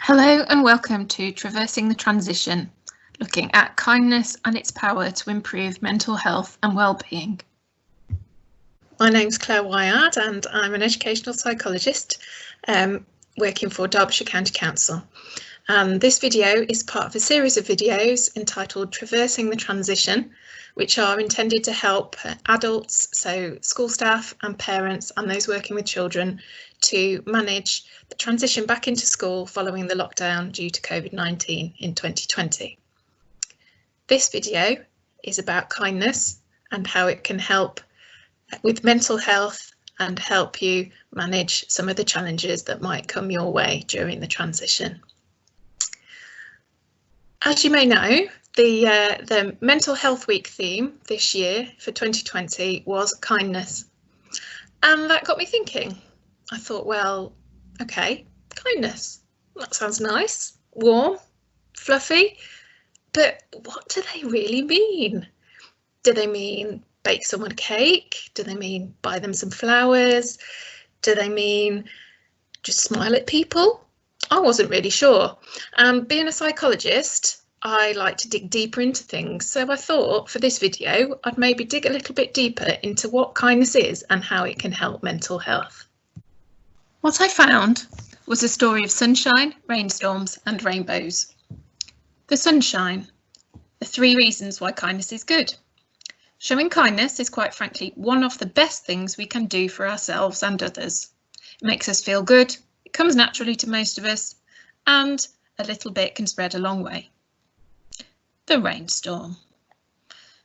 Hello and welcome to Traversing the Transition, looking at kindness and its power to improve mental health and well-being. My name's Claire Wyard and I'm an educational psychologist working for Derbyshire County Council. This video is part of a series of videos entitled Traversing the Transition, which are intended to help adults, so school staff and parents and those working with children, to manage the transition back into school following the lockdown due to COVID-19 in 2020. This video is about kindness and how it can help with mental health and help you manage some of the challenges that might come your way during the transition. As you may know, the Mental Health Week theme this year for 2020 was kindness. And that got me thinking. I thought, well, okay, kindness, that sounds nice, warm, fluffy, but what do they really mean? Do they mean bake someone a cake? Do they mean buy them some flowers? Do they mean just smile at people? I wasn't really sure. Being a psychologist, I like to dig deeper into things. So I thought for this video, I'd maybe dig a little bit deeper into what kindness is and how it can help mental health. What I found was a story of sunshine, rainstorms and rainbows. The sunshine, the 3 reasons why kindness is good. Showing kindness is quite frankly one of the best things we can do for ourselves and others. It makes us feel good, it comes naturally to most of us, and a little bit can spread a long way. The rainstorm.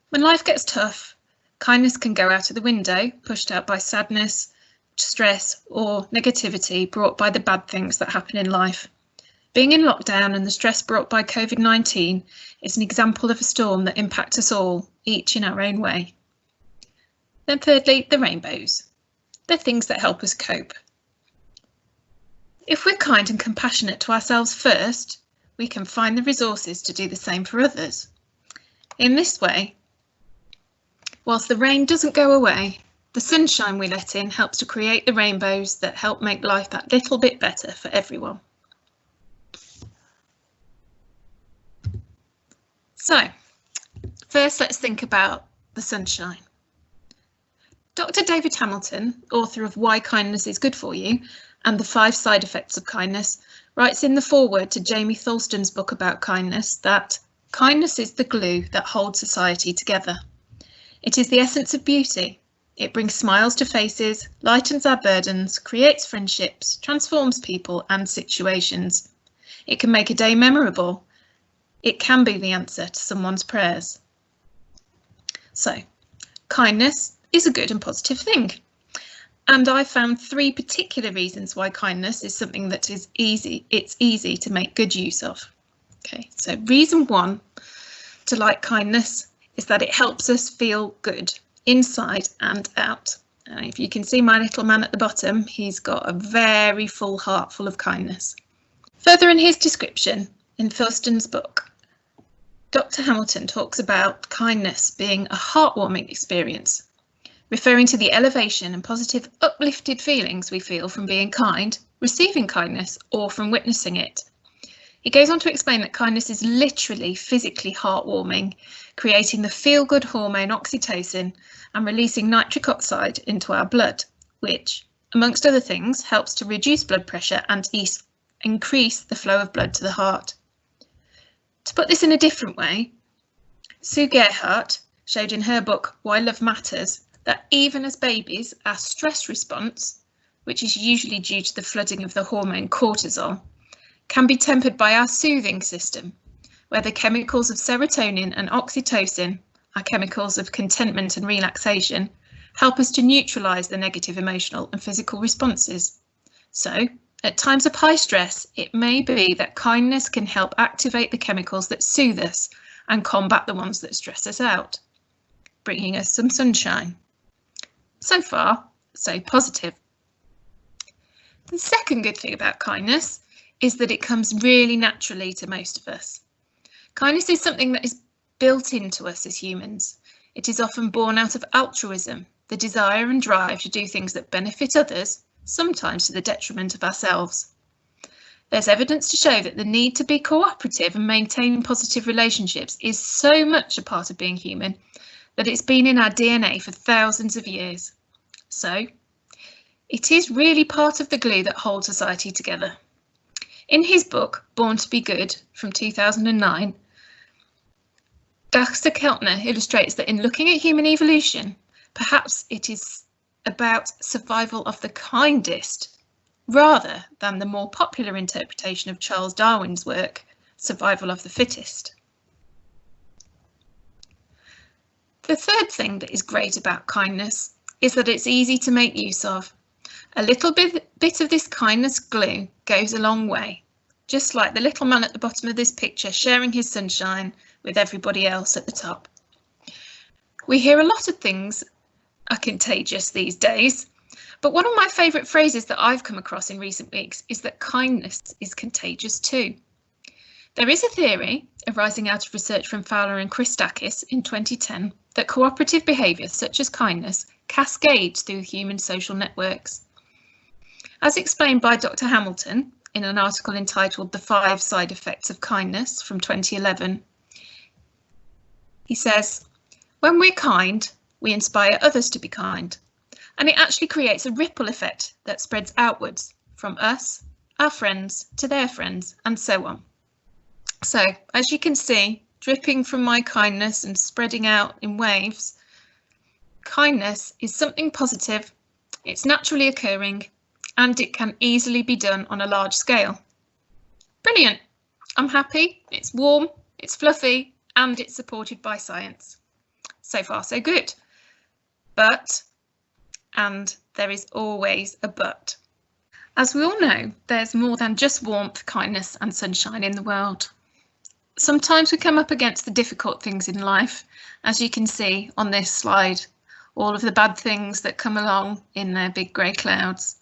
When life gets tough, kindness can go out of the window, pushed out by sadness, stress or negativity brought by the bad things that happen in life. Being in lockdown and the stress brought by COVID-19 is an example of a storm that impacts us all, each in our own way. Then thirdly, the rainbows. They're things that help us cope. If we're kind and compassionate to ourselves first, we can find the resources to do the same for others. In this way, whilst the rain doesn't go away, the sunshine we let in helps to create the rainbows that help make life that little bit better for everyone. So, first let's think about the sunshine. Dr. David Hamilton, author of Why Kindness is Good for You and the 5 Side Effects of Kindness, writes in the foreword to Jamie Tholston's book about kindness that kindness is the glue that holds society together. It is the essence of beauty. It brings smiles to faces, lightens our burdens, creates friendships, transforms people and situations. It can make a day memorable. It can be the answer to someone's prayers. So, kindness is a good and positive thing. And I found 3 particular reasons why kindness is something that is easy. It's easy to make good use of. Okay, so reason 1 to like kindness is that it helps us feel good, inside and out. And if you can see my little man at the bottom, he's got a very full heart full of kindness. Further in his description in Tholston's book, Dr. Hamilton talks about kindness being a heartwarming experience, referring to the elevation and positive uplifted feelings we feel from being kind, receiving kindness, or from witnessing it. He goes on to explain that kindness is literally physically heartwarming, creating the feel-good hormone oxytocin and releasing nitric oxide into our blood, which, amongst other things, helps to reduce blood pressure and increase the flow of blood to the heart. To put this in a different way, Sue Gerhardt showed in her book Why Love Matters that even as babies, our stress response, which is usually due to the flooding of the hormone cortisol, can be tempered by our soothing system, where the chemicals of serotonin and oxytocin, our chemicals of contentment and relaxation, help us to neutralise the negative emotional and physical responses. So, at times of high stress, it may be that kindness can help activate the chemicals that soothe us and combat the ones that stress us out, bringing us some sunshine. So far, so positive. The second good thing about kindness is that it comes really naturally to most of us. Kindness is something that is built into us as humans. It is often born out of altruism, the desire and drive to do things that benefit others, sometimes to the detriment of ourselves. There's evidence to show that the need to be cooperative and maintain positive relationships is so much a part of being human that it's been in our DNA for thousands of years. So, it is really part of the glue that holds society together. In his book, Born to be Good, from 2009, Dr. Keltner illustrates that in looking at human evolution, perhaps it is about survival of the kindest, rather than the more popular interpretation of Charles Darwin's work, survival of the fittest. The third thing that is great about kindness is that it's easy to make use of. A little bit of this kindness glue goes a long way, just like the little man at the bottom of this picture sharing his sunshine with everybody else at the top. We hear a lot of things are contagious these days, but one of my favourite phrases that I've come across in recent weeks is that kindness is contagious too. There is a theory arising out of research from Fowler and Christakis in 2010 that cooperative behaviour such as kindness cascades through human social networks. As explained by Dr. Hamilton in an article entitled The 5 Side Effects of Kindness from 2011, he says, when we're kind, we inspire others to be kind, and it actually creates a ripple effect that spreads outwards from us, our friends, to their friends, and so on. So, as you can see, dripping from my kindness and spreading out in waves, kindness is something positive, it's naturally occurring, and it can easily be done on a large scale. Brilliant! I'm happy, it's warm, it's fluffy, and it's supported by science. So far, so good. But, and there is always a but. As we all know, there's more than just warmth, kindness, and sunshine in the world. Sometimes we come up against the difficult things in life, as you can see on this slide, all of the bad things that come along in their big grey clouds.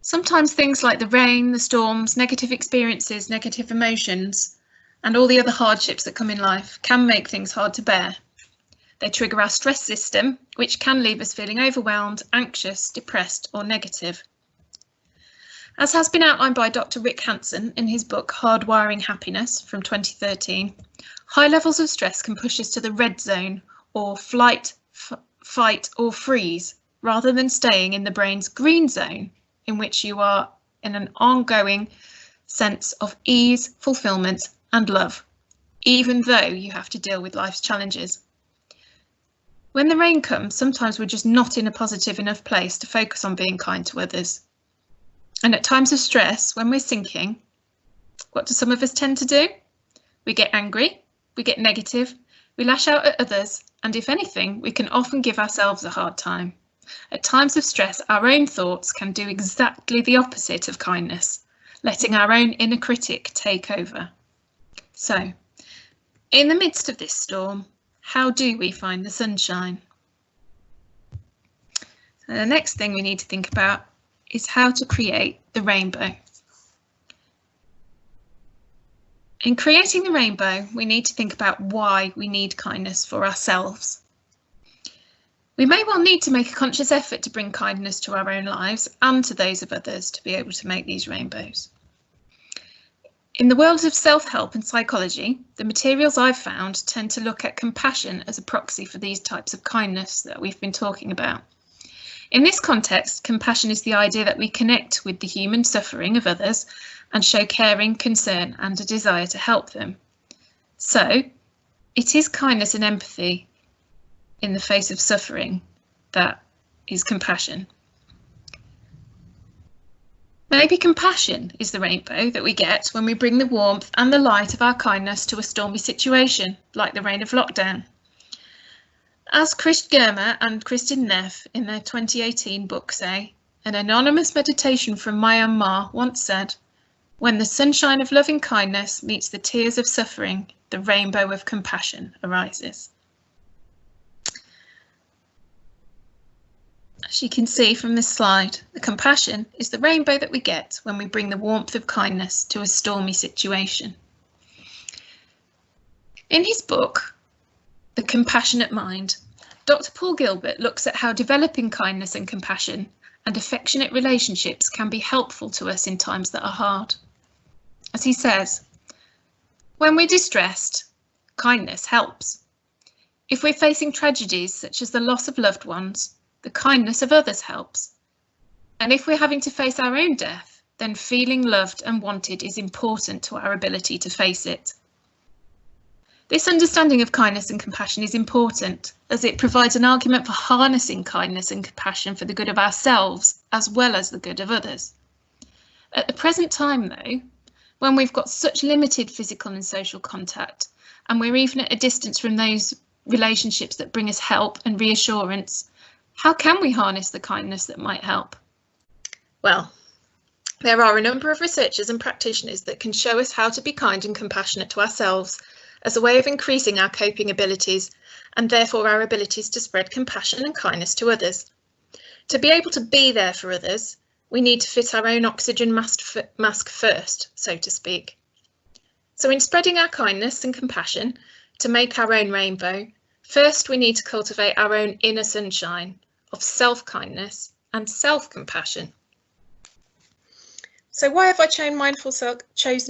Sometimes things like the rain, the storms, negative experiences, negative emotions, and all the other hardships that come in life can make things hard to bear. They trigger our stress system, which can leave us feeling overwhelmed, anxious, depressed, or negative. As has been outlined by Dr. Rick Hanson in his book Hardwiring Happiness from 2013, high levels of stress can push us to the red zone or flight, fight or freeze, rather than staying in the brain's green zone, in which you are in an ongoing sense of ease, fulfillment and love, even though you have to deal with life's challenges. When the rain comes, sometimes we're just not in a positive enough place to focus on being kind to others. And at times of stress, when we're sinking, what do some of us tend to do? We get angry, we get negative, we lash out at others, and if anything, we can often give ourselves a hard time. At times of stress, our own thoughts can do exactly the opposite of kindness, letting our own inner critic take over. So, in the midst of this storm, how do we find the sunshine? So the next thing we need to think about is how to create the rainbow. In creating the rainbow, we need to think about why we need kindness for ourselves. We may well need to make a conscious effort to bring kindness to our own lives and to those of others to be able to make these rainbows. In the world of self-help and psychology, the materials I've found tend to look at compassion as a proxy for these types of kindness that we've been talking about. In this context, compassion is the idea that we connect with the human suffering of others and show caring, concern, and a desire to help them. So, it is kindness and empathy in the face of suffering that is compassion. Maybe compassion is the rainbow that we get when we bring the warmth and the light of our kindness to a stormy situation, like the reign of lockdown. As Chris Germer and Kristin Neff in their 2018 book say, an anonymous meditation from Myanmar once said, when the sunshine of loving kindness meets the tears of suffering, the rainbow of compassion arises. As you can see from this slide, the compassion is the rainbow that we get when we bring the warmth of kindness to a stormy situation. In his book, The Compassionate Mind, Dr. Paul Gilbert looks at how developing kindness and compassion and affectionate relationships can be helpful to us in times that are hard. As he says, when we're distressed, kindness helps. If we're facing tragedies such as the loss of loved ones, the kindness of others helps. And if we're having to face our own death, then feeling loved and wanted is important to our ability to face it. This understanding of kindness and compassion is important, as it provides an argument for harnessing kindness and compassion for the good of ourselves as well as the good of others. At the present time, though, when we've got such limited physical and social contact, and we're even at a distance from those relationships that bring us help and reassurance, how can we harness the kindness that might help? Well, there are a number of researchers and practitioners that can show us how to be kind and compassionate to ourselves as a way of increasing our coping abilities and therefore our abilities to spread compassion and kindness to others. To be able to be there for others, we need to fit our own oxygen mask first, so to speak. So in spreading our kindness and compassion to make our own rainbow, first we need to cultivate our own inner sunshine of self-kindness and self-compassion. So why have I chosen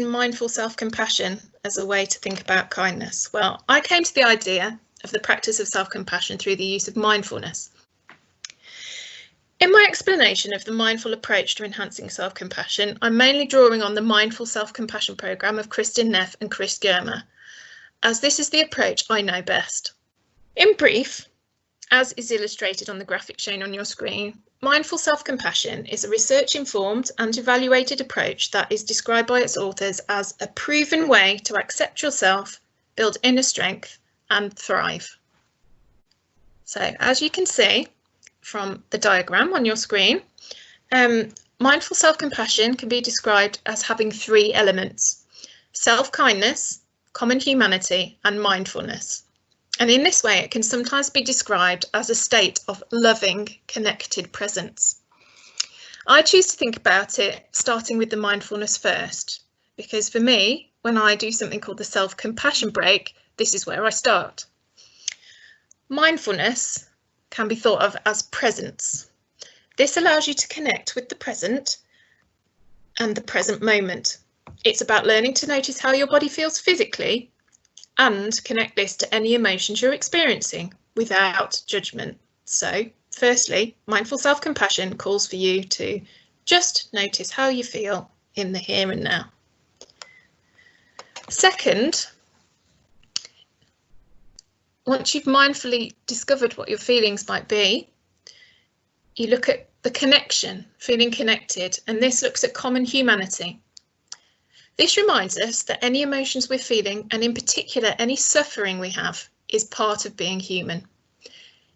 mindful self-compassion as a way to think about kindness? Well, I came to the idea of the practice of self-compassion through the use of mindfulness. In my explanation of the mindful approach to enhancing self-compassion, I'm mainly drawing on the Mindful Self-Compassion programme of Kristin Neff and Chris Germer, as this is the approach I know best. In brief, as is illustrated on the graphic shown on your screen, mindful self-compassion is a research-informed and evaluated approach that is described by its authors as a proven way to accept yourself, build inner strength, and thrive. So, as you can see from the diagram on your screen, mindful self-compassion can be described as having three elements: self-kindness, common humanity, and mindfulness. And in this way, it can sometimes be described as a state of loving, connected presence. I choose to think about it starting with the mindfulness first, because for me, when I do something called the self-compassion break, this is where I start. Mindfulness can be thought of as presence. This allows you to connect with the present and the present moment. It's about learning to notice how your body feels physically and connect this to any emotions you're experiencing without judgment. So, firstly, mindful self-compassion calls for you to just notice how you feel in the here and now. Second, once you've mindfully discovered what your feelings might be, you look at the connection, feeling connected, and this looks at common humanity. This reminds us that any emotions we're feeling, and in particular any suffering we have, is part of being human.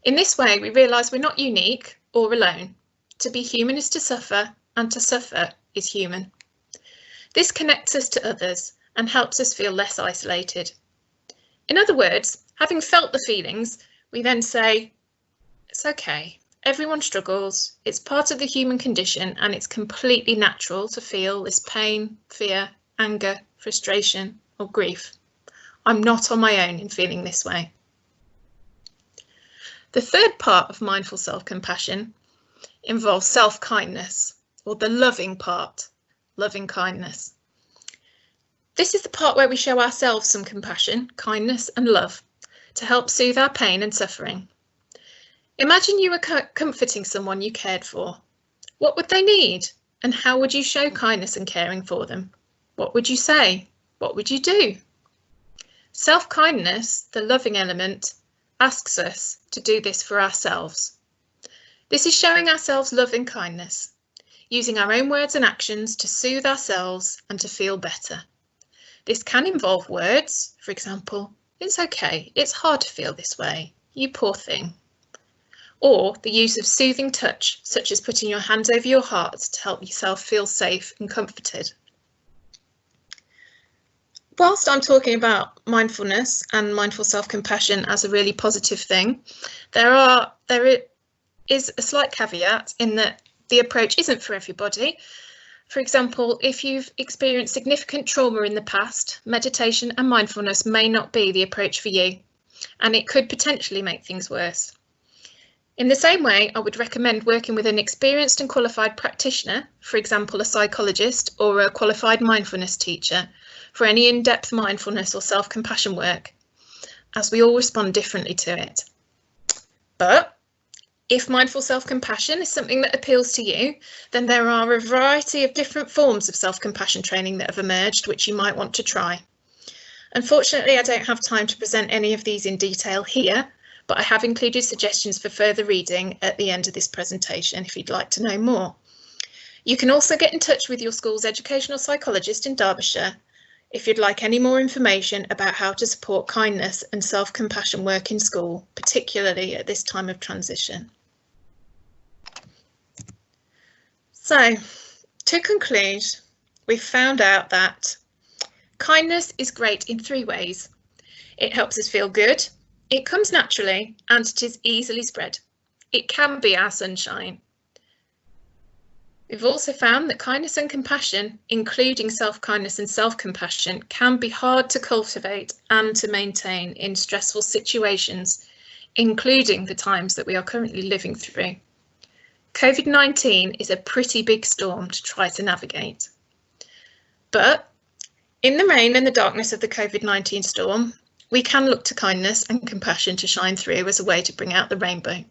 In this way, we realise we're not unique or alone. To be human is to suffer, and to suffer is human. This connects us to others and helps us feel less isolated. In other words, having felt the feelings, we then say, it's okay, everyone struggles, it's part of the human condition, and it's completely natural to feel this pain, fear, anger, frustration, or grief. I'm not on my own in feeling this way. The third part of mindful self-compassion involves self-kindness, or the loving part, loving kindness. This is the part where we show ourselves some compassion, kindness, and love to help soothe our pain and suffering. Imagine you were comforting someone you cared for. What would they need? And how would you show kindness and caring for them? What would you say? What would you do? Self-kindness, the loving element, asks us to do this for ourselves. This is showing ourselves love and kindness, using our own words and actions to soothe ourselves and to feel better. This can involve words, for example, it's okay, it's hard to feel this way, you poor thing. Or the use of soothing touch, such as putting your hands over your heart to help yourself feel safe and comforted. Whilst I'm talking about mindfulness and mindful self-compassion as a really positive thing, there is a slight caveat in that the approach isn't for everybody. For example, if you've experienced significant trauma in the past, meditation and mindfulness may not be the approach for you, and it could potentially make things worse. In the same way, I would recommend working with an experienced and qualified practitioner, for example, a psychologist or a qualified mindfulness teacher, for any in-depth mindfulness or self-compassion work, as we all respond differently to it. But if mindful self-compassion is something that appeals to you, then there are a variety of different forms of self-compassion training that have emerged, which you might want to try. Unfortunately, I don't have time to present any of these in detail here, but I have included suggestions for further reading at the end of this presentation if you'd like to know more. You can also get in touch with your school's educational psychologist in Derbyshire if you'd like any more information about how to support kindness and self-compassion work in school, particularly at this time of transition. So, to conclude, we've found out that kindness is great in 3 ways. It helps us feel good, it comes naturally, and it is easily spread. It can be our sunshine. We've also found that kindness and compassion, including self-kindness and self-compassion, can be hard to cultivate and to maintain in stressful situations, including the times that we are currently living through. COVID-19 is a pretty big storm to try to navigate. But in the rain and the darkness of the COVID-19 storm, we can look to kindness and compassion to shine through as a way to bring out the rainbow.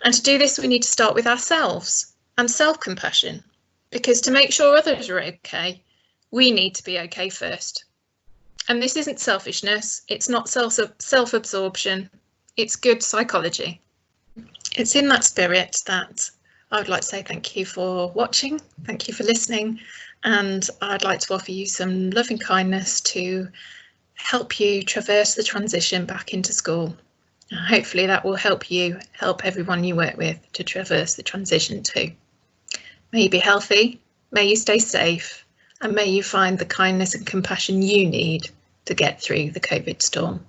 And to do this, we need to start with ourselves and self-compassion, because to make sure others are okay, we need to be okay first. And this isn't selfishness, it's not self-absorption, it's good psychology. It's in that spirit that I would like to say thank you for watching, thank you for listening, and I'd like to offer you some loving kindness to help you traverse the transition back into school. Hopefully that will help you help everyone you work with to traverse the transition too. May you be healthy, may you stay safe, and may you find the kindness and compassion you need to get through the COVID storm.